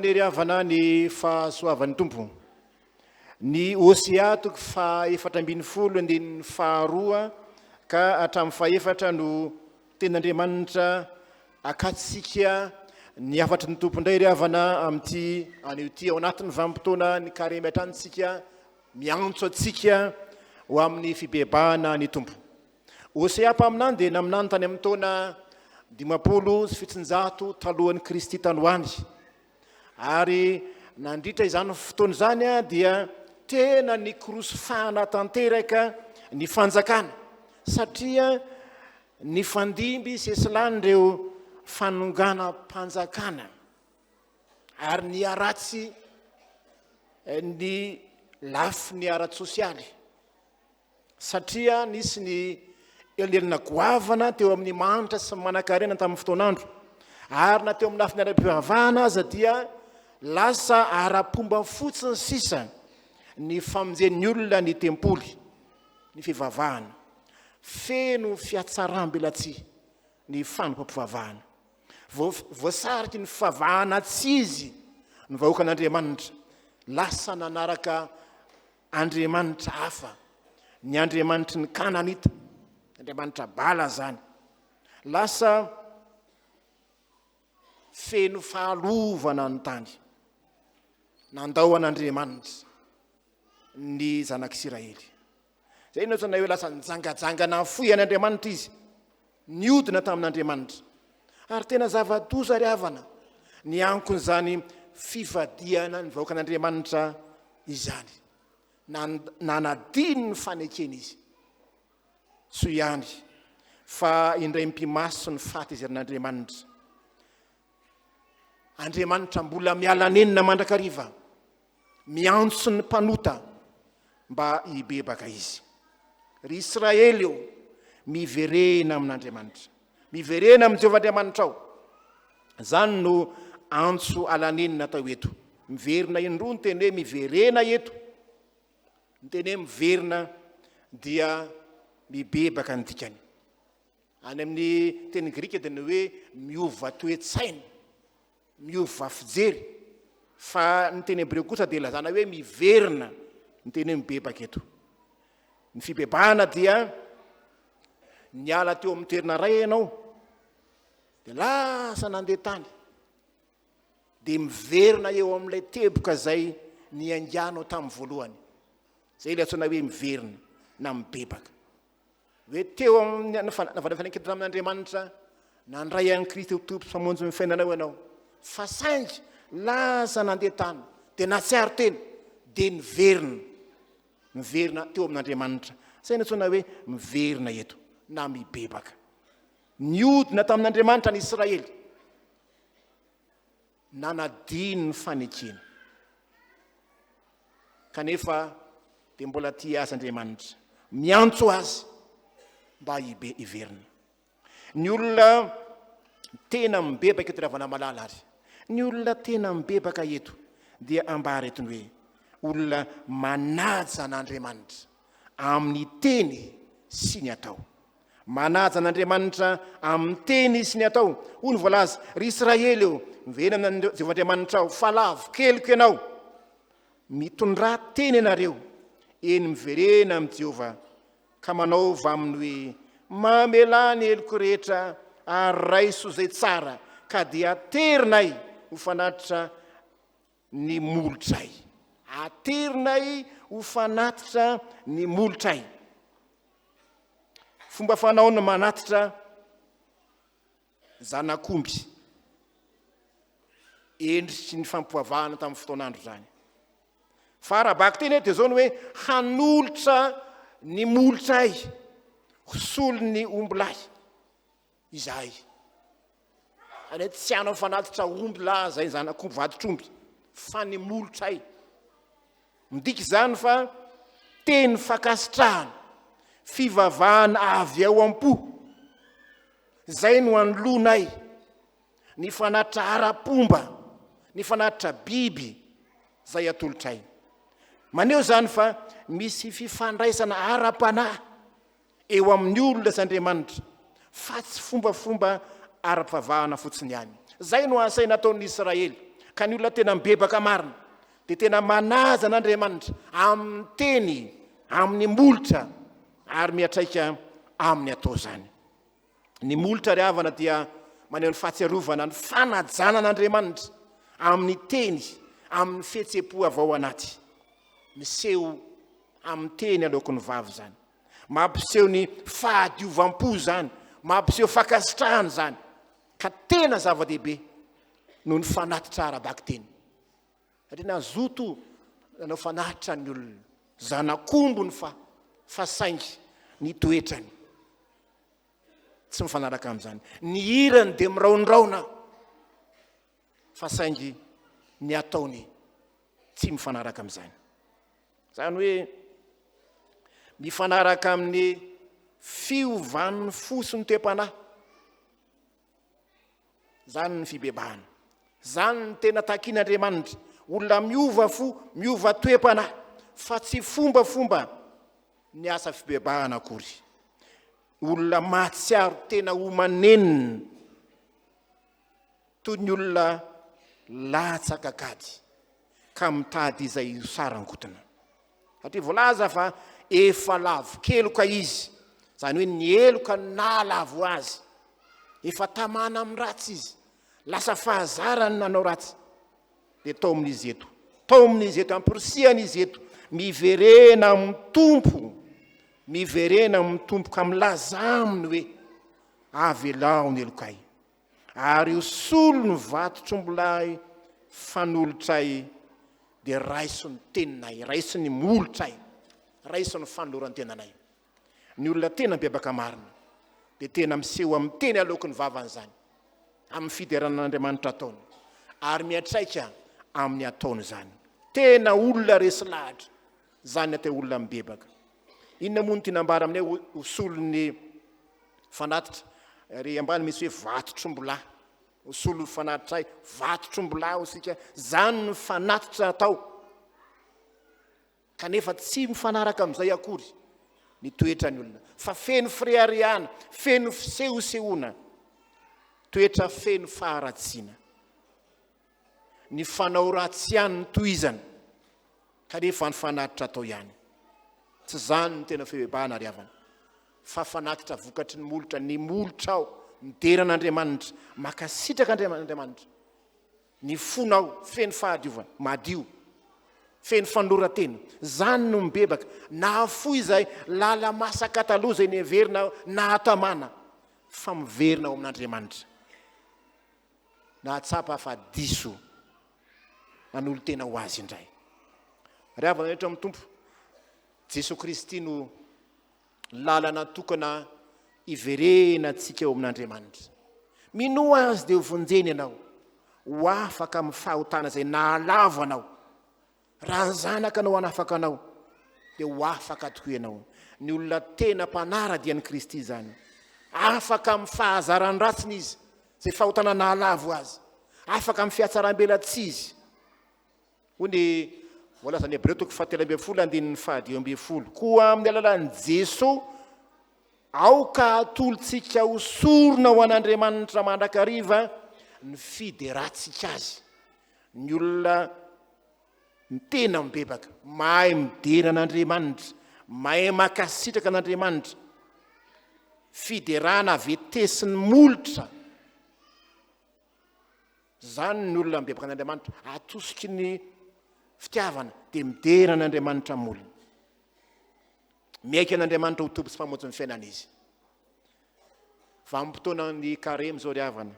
amin'ny ry havana ny fahasoavan'ny tompo. Ny Hosea toko fa 7:12 ka hatramin'ny fa 4 no ten'Andriamanitra akatsika ny hafatry ny tompo indray ry havana amin'ity an'ity ao anatin'ny vanim-potoana ny karemy atrantsika miantso atsika ho amin'ny fibebahana ny tompo. Hosea mpaminany dia naminany tany amin'ny taona 500 talohan'ny Kristy tanoany. Ary nandritra izany fotoana izany dia tena ny korosofahana tanteraka ny fanjakana satria ny 𝗵𝗵𝗍𝗍 ireo fanongana mpanjakana ary ny aratsy ny lafy ny ara-tsosialy satria nisy ny elelina goavana teo amin'ny manitra sy manan-karena tamin'ny fotoanandro ary na teo amin'ny lafiny ara-pivavahana aza dia lasa ara-pomba fotsiny sisa ny famonjen'ny olona ny tempoly ny fivavahana feno fiatsaram-belatsihy ny fanompoam-pivavahana voasariky ny fivavahana tsy izy ny vahoaka an'Andriamanitra lasa nanaraka Andriamanitra hafa ny Andriamanitra ny Kananita Andriamanitra bala zany lasa feno fahalovana ny tany nandao an'Andriamanitra ny zanak'Isiraely. Zay no tsana hoe lasa nijangajangana foy an'Andriamanitra izy niodina tamin'Andriamanitra ary tena zava-doza ry havana ny ankon'izany fivadiana ny vahoaka an'Andriamanitra izany nanadiny ny fanekena izy so ihany fa indray mpimaso ny fahatezerin'Andriamanitra. Andriamanitra mbola miala nenina mandrakariva miantso ny mpanota mba hibebaka izy. Ry Isiraely io miverena amin'Andriamanitra, miverena amin'ny Jehovah Andriamanitrao. Zany no antso alanenina atao eto. Miverina indroa ny teny hoe miverena eto. Ny teny hoe miverina dia mibebaka ny dikany. Any amin'ny teny Grika dia ny hoe miova toe-tsaina, miova fijery. Fa ny teny Hebreo kosa dia lazana hoe miverina ny teny hoe mibebaka eto. Ny fibebahana dia niala teo amin'ny toerana ray ianao dia lasa nandeha tany dia miverina eo amin'ilay teboka zay niangianao tamin'ny voalohany. Zay ilay antsoina hoe miverina na mibebaka. Hoe teo amin'ny navana-fanenketana amin'Andriamanitra nandray an'i Kristy tompo famonjy ny fiainanao ianao. Fa saingy lasa nandeha tany dia natsiaro teny dia miverina teo amin'Andriamanitra. Zay no antsoina hoe miverina eto na mibebaka. Niodina tamin'Andriamanitra ny Israely nanadiny ny fanekena kanefa dia mbola tia azy Andriamanitra miantso azy mba hiverina. Ny olona tena mibebaka eto ravana malala ary. Ny olona tena mibebaka eto dia ambara etony hoe olona manaja an'Andriamanitra amin'ny teny sy ny atao. Manaja an'Andriamanitra amin'ny teny sy ny atao. Hoy ny voalaza Ry Isiraely io miverena amin'ny Jehovah Andriamanitrao fa lavon-keloka ianao. Mitondrà teny ianareo eny miverena amin'ny Jehovah ka manaova aminy hoe mamela ny heloko rehetra ary raiso zay tsara ka dia aterinay ho fanatitra ny molotray. Aterinay ho fanatitra ny molotray. Fomba fanao ny manatitra zanak'omby endritsy ny fampoavahana tamin'ny fotoanandro zany. Fa arabaky teny dia zao ny hoe hanolotra ny molotray hosolo ny ombilahy izahay. Any tsy hanao fanatitra ombilahy zay zanak'omby vantotr'omby fa ny molotray. Midika izany fa teny fakasitrahana fivavahana avy ao am-po zay no anolonay ny fanatitra ara-pomba ny fanatitra biby zay atolotray. Maneho zany fa misy fifandraisana ara-panahy eo amin'ny olona s'Andriamanitra fa tsy fombafomba ara-pivavahana fotsiny ihany. Zay no asaina nataon'ny Israely ka ny olona tena mibebaka marina dia tena manaja n'Andriamanitra amin'ny teny, amin'ny molotra ary miatraika amin'ny atao zany. Ny molotra ry havana dia maneho ny fahatsiarovana ny fanajana n'Andriamanitra amin'ny teny, amin'ny fihetseham-po avy ao anaty. Miseho amin'ny teny aloky ny vavy zany, mampiseho ny fahadiovam-po zany, mampiseho fankasitrahany zany, ka tena zava-dehibe no ny fanatitra ara-baky-teny. Satria nazoto nanao fanatitra ny olona, zanakombo ny fa saingy ny toetrany tsy mifanaraka amin'izany. Ny hirany dia miraondraona fa saingy ny ataony tsy mifanaraka amin'izany. Zany hoe mifanaraka amin'ny fiovan'ny fo sy ny toe-panahy. Zany ny fibebahana, zany ny tena takian'Andriamanitra. Olona miova fo, miova toe-panahy, fa tsy fombafomba ny asa fibebahana akory. Olona mahatsiaro tena homanenina toy ny olona latsaka kady ka mitady izay sarangotina. Satria voalaza fa efa lavon-keloka izy, zany hoe ny eloka nalavo azy, efa tamana amin'ny ratsy izy, lasa fahazarany nanao ratsy. Dia tao amin'izy eto, tao amin'izy eto, ampirisihany eto, miverena amin'ny tompo, miverena amin'ny tompo ka milaza aminy hoe avelao ny elokay, ary hosolo ny vantotr'ombilahy fanolotray dia raiso ny teninay, raiso ny molotray, raiso ny fanoloran-tenanay. Ny olona tena mibebaka marina dia tena miseho amin'ny teny aloky ny vavany zany, amin'ny fideranan'Andriamanitra ataony, ary miatraika amin'ny ataony zany. Tena olona resy lahatra zany atao olona mibebaka. Inona moa no tinambara aminay hosolo ny fanatitra? Ry ambany misy hoe vantotr'ombilahy, hosolo fanatitray, vantotr'ombilahy osika, zany ny fanatitra atao kanefa tsy mifanaraka amin'izay akory ny toetra ny olona, fa feno firehariana, feno fisehosehoana, toetra feno faharatsiana, ny fanao ratsy ihany ny tohizana kanefa ny fanatitra atao ihany. Tsy zany ny tena fibebahana ry havana, fa fanatitra vokatry ny molotra ao, mideran'Andriamanitra, makasitraka Andriamanitra, ny fonao feno fahadiovana, madio, feno fanoloran-tena, zany no mibebaka. Na fo izay lala masaka taloha zay neverina na hatamana, fa miverina ao amin'Andriamanitra, na hatsapa fa diso nanolo tena ho azy indray. Ry havana eto amin'ny tompo, Jesosy Kristy no lalana tokana iverena antsika eo amin'Andriamanitra. Minoa azy dia hovonjeny ianao, ho afaka amin'ny fahotana izay nahalavo anao. Raha ny zanaka anao hanafaka anao dia ho afaka tokoa ianao. Ny olona tena mpanara dia ny Kristy zany, afaka amin'ny fahazarany ratsiny izy, izay fahotana nahalavo azy, afaka amin'ny fiatsaram-belatsy izy. Hoy voalaza ny Hebreo 7:1-5:12, koa amin'ny alalan'i Jesosy aoka atolotsika hosorona ho an'Andriamanitra mandrakariva ny fideratsika azy. Ny olona tena mibebaka, mahay midera an'Andriamanitra, mahay makasitraka an'Andriamanitra, fiderana vetesy ny molotra, zany ny olona mibebaka an'Andriamanitra, atosiky ny fitiavana dia midera an'Andriamanitra molona, miaiky an'Andriamanitra ho tobo sy mpamotsy ny fiainan'izy. Vanim-potoana ny karemy zao ry havana,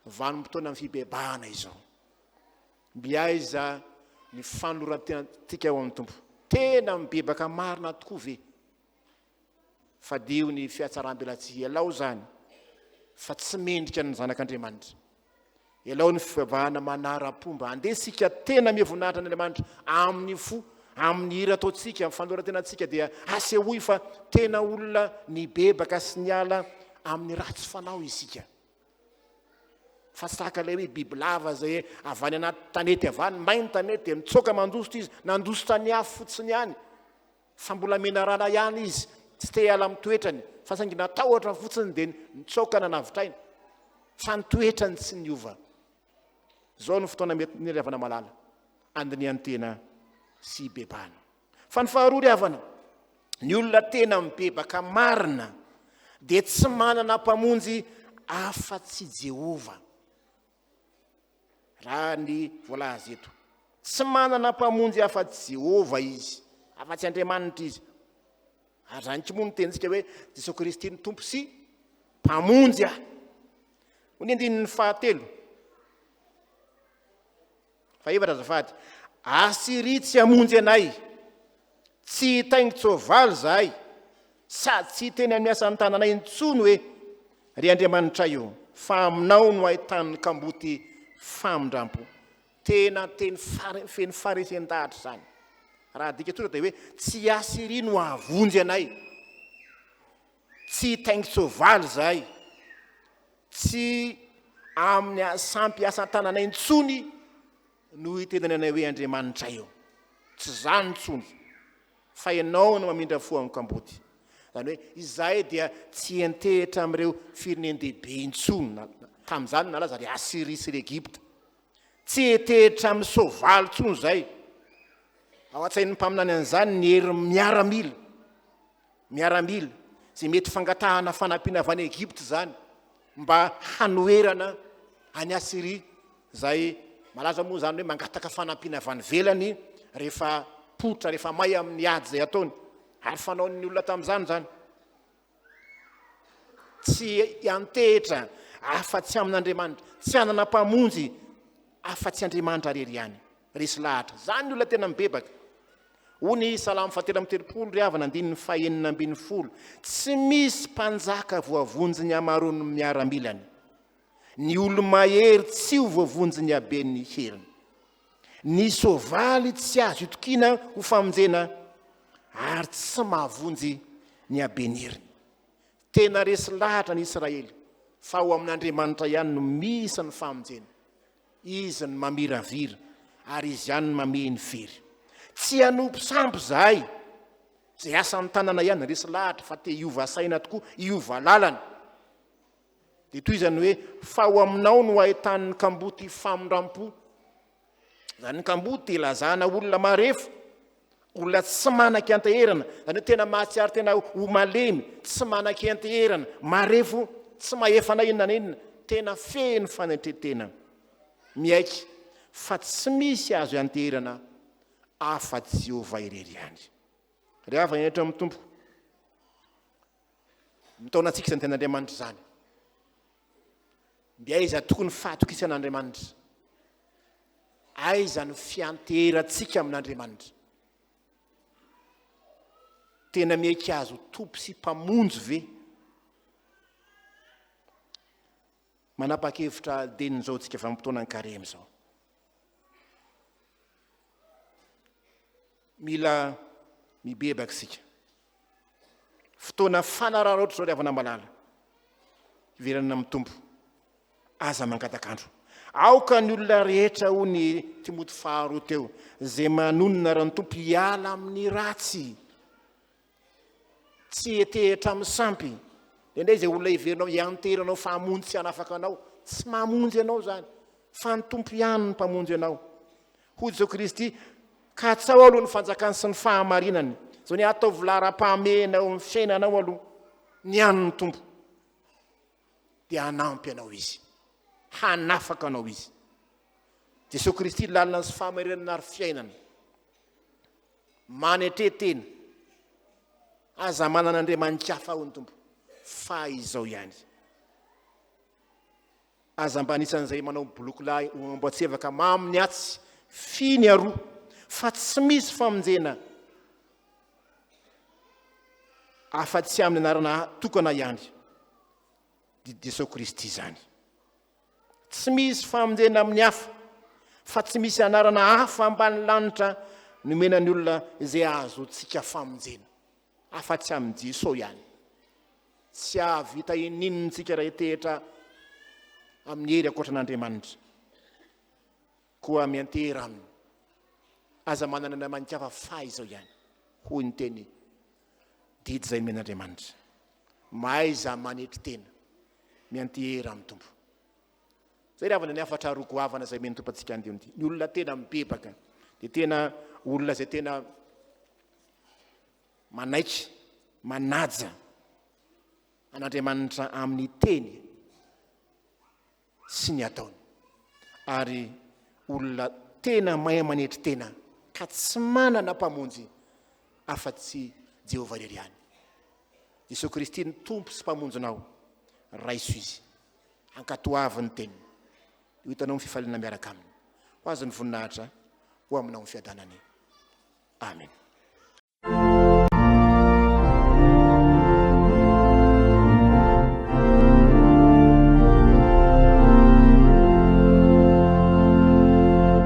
vanim-potoana ny fibebahana izao, miaiza ny fanoloran-tenantsika ao amin'ny tompo. Tena mibebaka marina tokoa ve? Fadio ny fiatsaram-belatsy, ialao zany fa tsy mendrika ny zanak'Andriamanitra. Ialao ny fibebahana manara-pomba, andesika tena mihavoninahitra n'Andriamanitra amin'ny fo, amin'ny hira ataontsika, amin'ny fanoloran-tenantsika dia asehoy fa tena olona nibebaka sy niala amin'ny ratsy fanao isika. Fa tsy tahaka ilay hoe biby lava zay avany anaty tanety avany, mainy tanety dia mitsoka mandosotra izy, nandosotra ny afo fotsiny ihany, fa mbola mena rana ihany izy, tsy te hiala amin'ny toetrany, fa saingy natahotra fotsiny dia nitsoka nanavitrainy, fa ny toetrany tsy niova. zao no fotoana mety ny ravana malala andiniany tena sy bebana fa ny faharoa ry havana ny olona tena mibebaka marina dia tsy manana mpamonjy afa-tsy Jehova raha ny voalaza eto tsy manana mpamonjy afa-tsy Jehova izy afa-tsy Andriamanitra izy ary zany tsy moa no tentsika hoe Jesosy Kristy ny tompo sy mpamonjy aho ny andininy fahatelo fa efatra azafady Ry tsy hamonjy anay tsy 𝗥𝗍𝗍𝗍𝗔𝗡𝗍 zahay sady tsy teny amin'ny asan'ny tananay intsony hoe ry Andriamanitra io fa aminao no ahitan'ny 𝗥𝗔𝗩𝗘𝗟𝗢𝗡𝗔 famindram-po tena teny feny farisendahatra zany raha dika tonga dia hoe tsy Ry no avonjy anay tsy 𝗥𝗍𝗍𝗍𝗍 zahay tsy amin'ny sampy asan-tananay intsony no hitenany anay hoe Andriamanitra io tsy zany intsony fa ianao no mamindra fo amin'ny 𝗥𝗏𝗏 zany hoe izahay dia tsy entehitra amin'ireo firenendehibe intsony tamin'izany nalaza ry Asiria sy Egypta tsy entehitra amin'ny soavaly intsony zay ao an-tsain'ny mpaminany an'izany ny hery miaramila zay mety fangatahana fanampiana avy any Egypta zany mba hanoerana any Asiria zay malaza moa zany hoe mangataka fanampiana avy any velany rehefa potra rehefa may amin'ny ady zay ataony ary fanaon'ny olona tamin'izany zany tsy antehitra afa-tsy amin'Andriamanitra tsy hanana mpamonjy afa-tsy Andriamanitra rery ihany resy lahatra zany ny olona tena mibebaka hony salamo 7:30 ry havana andininy 4:40 tsy misy mpanjaka voavonjy ny amarony miaramilany ny olo mahery tsy ho voavonjy ny haben'ny heriny ny soavaly tsy azo itokiana ho famonjena ary tsy mahavonjy ny haben'ny heriny tena resy lahatra ny Israely fa ho amin'Andriamanitra ihany no misy ny famonjena izy ny mamiravira ary izy ihany ny mameny fery tsy hanompo sampy zahay zay asan'ny tanana ihany resy lahatra fa te hiova saina tokoa hiova lalana dia toy izany hoe fa ho aminao no ahitan'ny 𝗥𝗏𝗏 famindram-po zany ny 𝗥𝗏𝗏 dia lazana olona marefa olona tsy manan-kianteherana zany hoe tena mahatsiary tena ho malemy tsy manan-kianteherana marefo tsy mahefa na inona na inona tena feno fanentretena miaiky fa tsy misy azo ianteherana afa-tsy Jehova irery ihany ry havana eto amin'ny tompo mitaonantsika izany ten'Andriamanitra zany mbi aiza tokony fahatokisan'Andriamanitra aiza ny fianteherantsika amin'Andriamanitra tena miaiky azo tompo sy mpamonjy ve manapa-kevitra denin'izao tsika fa mitoana ny karemy zao mila mibebaka sika fotoana fanararoatra zao ry havana malala hiverana amin'ny tompo aza mangatakandro aoka ny olona rehetra ho ny Timoty faharoa teo zay manonona raha ny tompo hiala amin'ny ratsy tsy etehitra amin'ny sampy indray zay olona hiverinao hianteranao fahamonjy tsy hanafaka anao tsy mahamonjy anao zany fa ny tompo ihany ny mpamonjy anao hoy Jesosy Kristy ka tsy ao aloha ny fanjakany sy ny fahamarinany zao ny ataovy lara-pahamehana eo amin'ny fiainanao aloha ny an'ny tompo dia hanampy anao izy hanafaka anao izy Jesosy Kristy lalina sy fahamarinana ary fiainana manetretena aza manan'Andriamanitra hafa ho ny tompo fa izao ihany aza mba anisan'izay manao bolokilahy mboatsevaka maminy atsy finy aroa fa tsy misy famonjena afa-tsy amin'ny anarana tokana ihany Jesosy Kristy zany tsy misy famonjena amin'ny hafa fa tsy misy anarana hafa ambany lanitra nomenany olona izay azo tsika famonjena afa-tsy amin'ny Jesosy ihany tsy ahavita ininontsika raha hitehitra amin'ny hery ankoatran'Andriamanitra koa miantehera aminy aza manana Andriamanitra hafa fa izao ihany hoy ny teny didy izay men'Andriamanitra mahay za manetry tena miantehera amin'ny tompo zay ravana ny hafatra rogoavana zay meny tompatsika andio ty ny olona tena mibebaka de tena olona zay tena manaitry manaja an'Andriamanitra amin'ny teny sy ny ataony ary olona tena mahay manetry tena ka tsy manana mpamonjy afa-tsy Jehovah rery ihany. Jesosy Kristy ny tompo sy mpamonjonao raiso izy ankatoavy ny teny ho hitanao ny fifaliana miaraka aminy ho azy ny voninahitra ho aminao ny fiadanany. Amen.